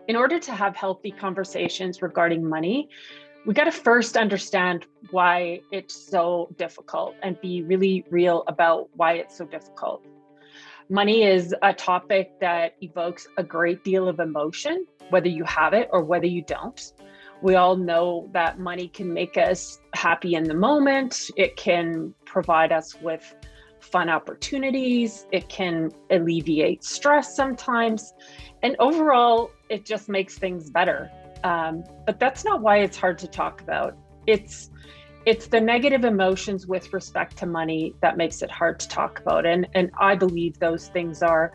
In order to have healthy conversations regarding money, we got to first understand why it's so difficult and be really real about why it's so difficult. Money is a topic that evokes a great deal of emotion, whether you have it or whether you don't. We all know that money can make us happy in the moment. It can provide us with fun opportunities. It can alleviate stress sometimes. And overall, it just makes things better. But that's not why it's hard to talk about. It's the negative emotions with respect to money that makes it hard to talk about. And I believe those things are,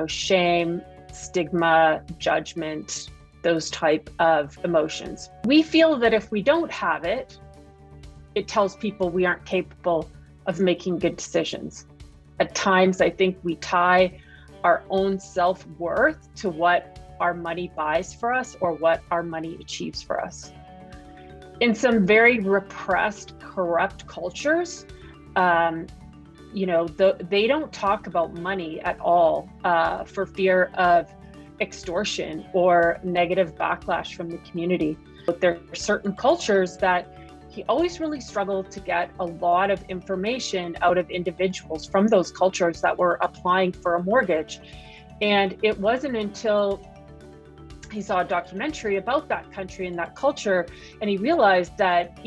shame, stigma, judgment, those type of emotions. We feel that if we don't have it, it tells people we aren't capable of making good decisions. At times, I think we tie our own self-worth to what our money buys for us or what our money achieves for us. In some very repressed, corrupt cultures, they don't talk about money at all for fear of extortion or negative backlash from the community. But there are certain cultures that he always really struggled to get a lot of information out of individuals from those cultures that were applying for a mortgage. And it wasn't until he saw a documentary about that country and that culture, and he realized that,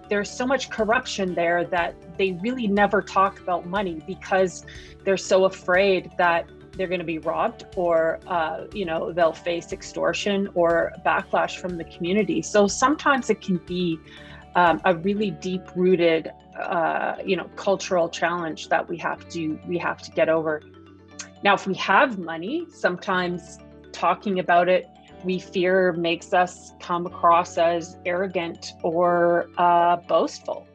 there's so much corruption there that they really never talk about money because they're so afraid that they're going to be robbed or, they'll face extortion or backlash from the community. So sometimes it can be a really deep-rooted, cultural challenge that we have to get over. Now, if we have money, sometimes talking about it, we fear makes us come across as arrogant or boastful.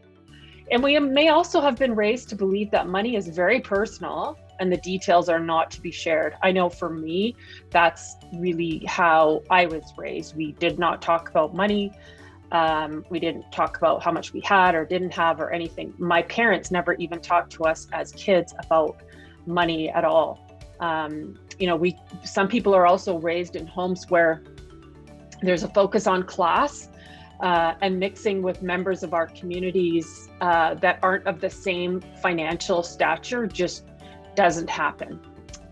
And we may also have been raised to believe that money is very personal and the details are not to be shared. I know for me, that's really how I was raised. We did not talk about money. We didn't talk about how much we had or didn't have or anything. My parents never even talked to us as kids about money at all. Some people are also raised in homes where there's a focus on class and mixing with members of our communities that aren't of the same financial stature just doesn't happen.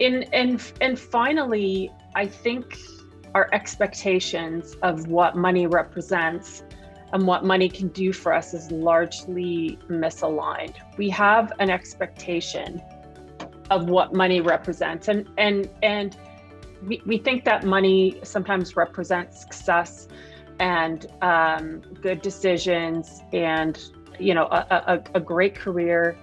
And finally, I think our expectations of what money represents and what money can do for us is largely misaligned. We have an expectation of what money represents, and we think that money sometimes represents success and good decisions and a great career.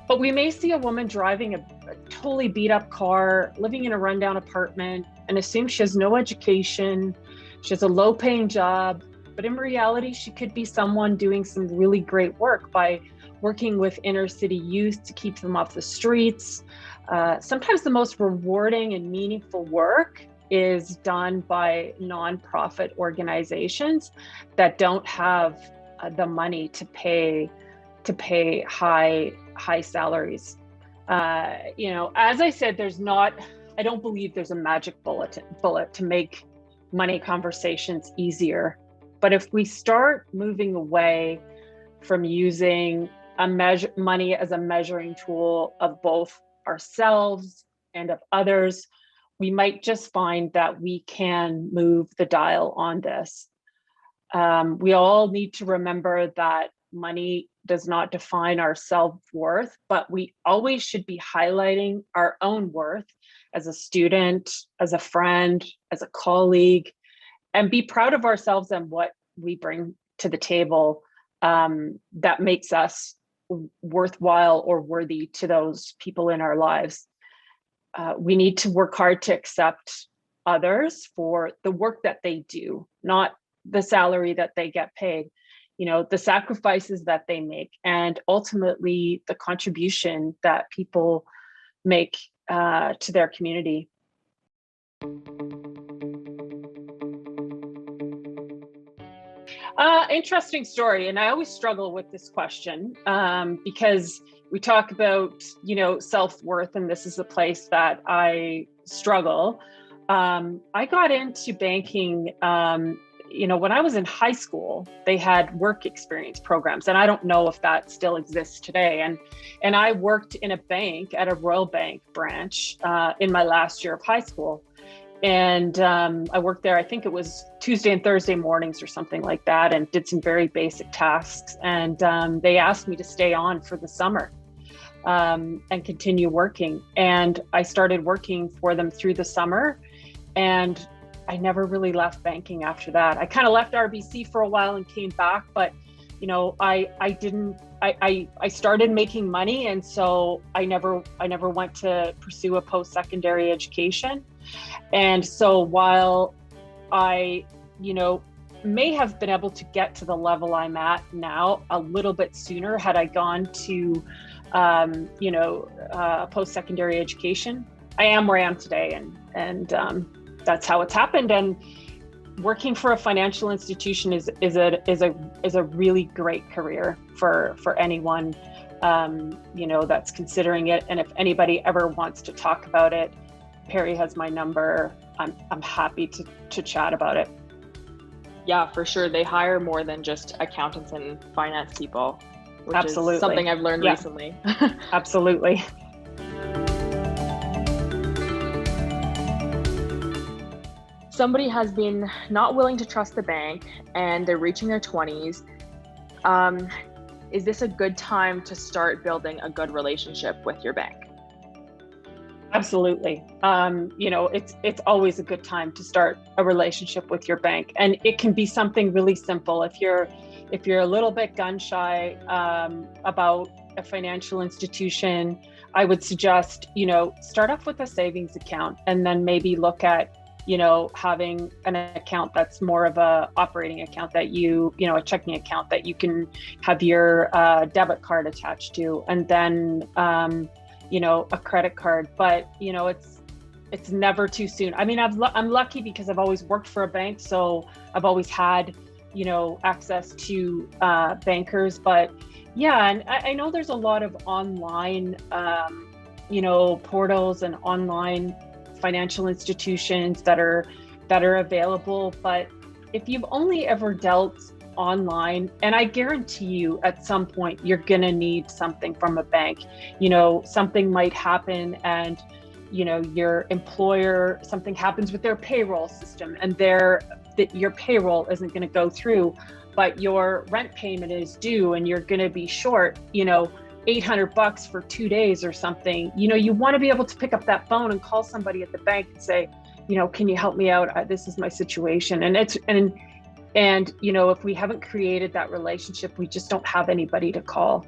But we may see a woman driving a totally beat up car, living in a rundown apartment, and assume she has no education, she has a low paying job, but in reality, she could be someone doing some really great work by working with inner city youth to keep them off the streets. Sometimes the most rewarding and meaningful work is done by nonprofit organizations that don't have the money to pay high salaries. As I said, I don't believe there's a magic bullet to make money conversations easier. But if we start moving away from using money as a measuring tool of both ourselves and of others, we might just find that we can move the dial on this. We all need to remember that money does not define our self-worth, but we always should be highlighting our own worth as a student, as a friend, as a colleague, and be proud of ourselves and what we bring to the table that makes us worthwhile or worthy to those people in our lives. We need to work hard to accept others for the work that they do, not the salary that they get paid, the sacrifices that they make, and ultimately the contribution that people make to their community. Interesting story. And I always struggle with this question because, we talk about, self-worth, and this is a place that I struggle. I got into banking, when I was in high school. They had work experience programs, and I don't know if that still exists today. And I worked in a bank at a Royal Bank branch in my last year of high school. And I worked there, I think it was Tuesday and Thursday mornings or something like that, and did some very basic tasks. And they asked me to stay on for the summer and continue working. And I started working for them through the summer. And I never really left banking after that. I kind of left RBC for a while and came back, but I started making money. And so I never went to pursue a post-secondary education. And so while I, may have been able to get to the level I'm at now a little bit sooner had I gone to, post-secondary education, I am where I am today. And that's how it's happened. And working for a financial institution is a really great career for anyone, that's considering it. And if anybody ever wants to talk about it, Perry has my number. I'm happy to chat about it. Yeah, for sure. They hire more than just accountants and finance people, which Absolutely. is something I've learned recently. Absolutely. Somebody has been not willing to trust the bank and they're reaching their 20s. Is this a good time to start building a good relationship with your bank? Absolutely. It's always a good time to start a relationship with your bank, and it can be something really simple. If you're a little bit gun shy about a financial institution, I would suggest, start off with a savings account, and then maybe look at, having an account that's more of a operating account that a checking account that you can have your debit card attached to, and then a credit card. But it's never too soon. I mean, I'm lucky because I've always worked for a bank, so I've always had access to bankers. But yeah, and I know there's a lot of online portals and online financial institutions that are available. But if you've only ever dealt online, and I guarantee you at some point you're gonna need something from a bank. Something might happen, and your employer, something happens with their payroll system, and your payroll isn't going to go through, but your rent payment is due, and you're going to be short $800 for 2 days or something. You want to be able to pick up that phone and call somebody at the bank and say, can you help me out? This is my situation. And if we haven't created that relationship, we just don't have anybody to call.